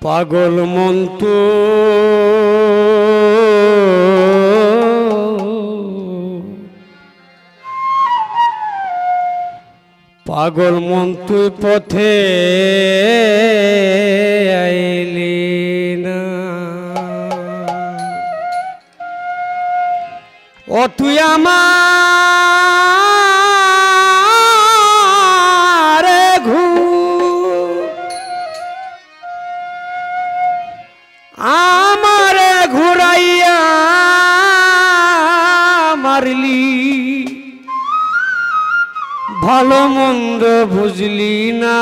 পাগল মন্তু পাগল মন্তু পথে আইলি না ও তুই আমার আমারে ঘুরাইয়া মারলি ভালো মন্দ বুঝলি না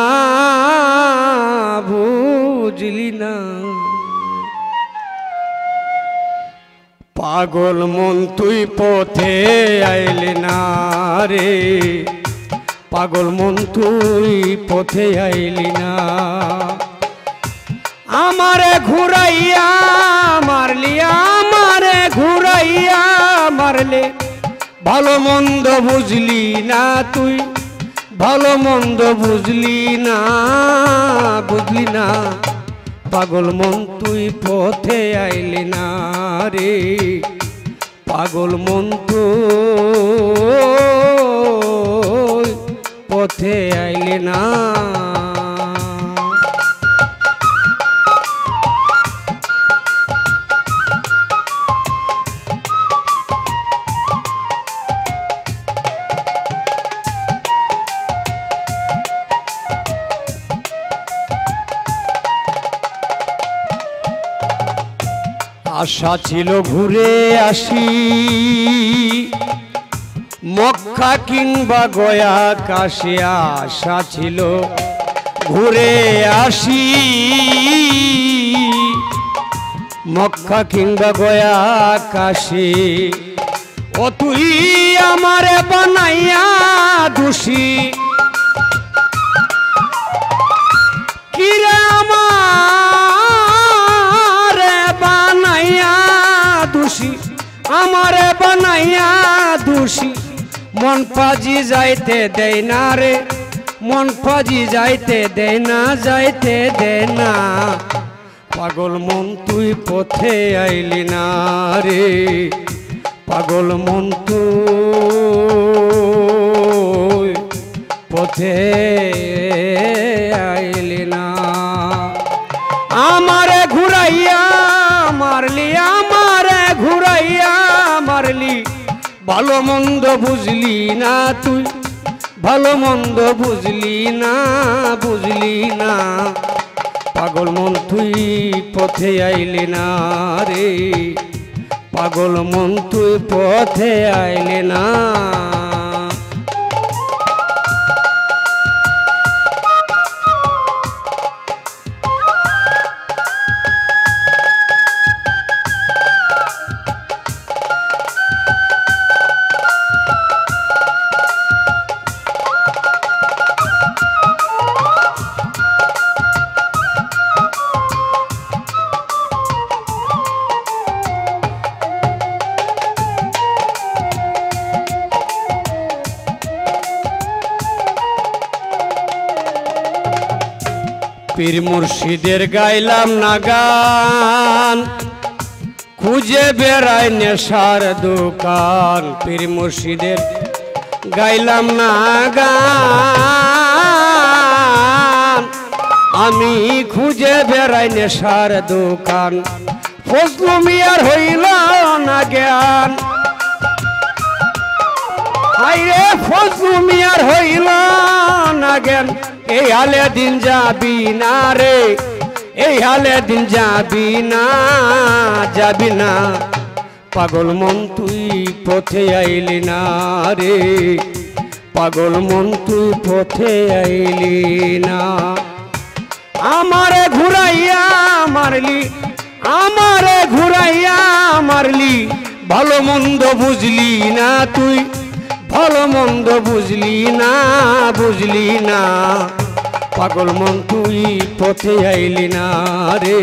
পাগল মন তুই পথে আইলি না রে পাগল মন তুই পথে আইলি না আমারে ঘুরাইয়া মারলি আমারে ঘুরাইয়া মারলে ভালো মন্দ বুঝলি না তুই ভালো মন্দ বুঝলি না পাগল মন তুই পথে আইলি না রে পাগল মন তুই পথে আইলি না আশা ছিল ঘুরে আসি মক্কা কিংবা গয়া কাশী আশা ছিল ঘুরে আসি মক্কা কিংবা গয়া কাশী ও তুই আমারে বানাইয়া দোষী কিরে আমারে বানাইয়া দোষী মন পাজি যাইতে দেয় না রে মন পাজি যাইতে দেয় না পাগল মন তুই পথে আইলি না রে পাগল মন তুই পথে আইলি না আমারে ঘুরাইয়া মারলি আমারে ঘুরাইয়া মারলি ভালো মন্দ বুঝলি না তুই ভালো মন্দ বুঝলি না পাগল মন তুই পথে আইলি না রে পাগল মন তুই পথে আইলি না পীর মুর্শিদের গাইলাম না গান খুঁজে বেড়াই নেশার দোকান পীর মুর্শিদের গাইলাম না গান আমি খুঁজে বেড়াই নেশার দোকান ফজলু মিয়ার হইল না জ্ঞান হাইরে ফজলু মিয়ার হইল না জ্ঞান এই হালে দিন যাবি না রে এই হালে দিন যাবি না পাগল মন তুই পথে আইলি না রে পাগল মন তুই পথে আইলি না আমারে ঘুরাইয়া মারলি ভালো মন্দ বুঝলি না তুই ভালো মন্দ বুঝলি না পাগল মন তুই পথে আইলি না রে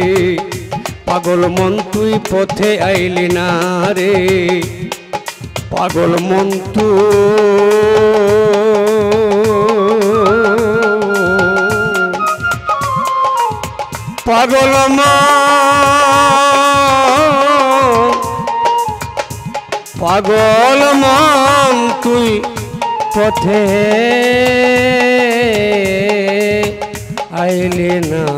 পাগল মন তুই পথে আইলি না রে পাগল মন তুই পাগল মন তুই পথে আইলি না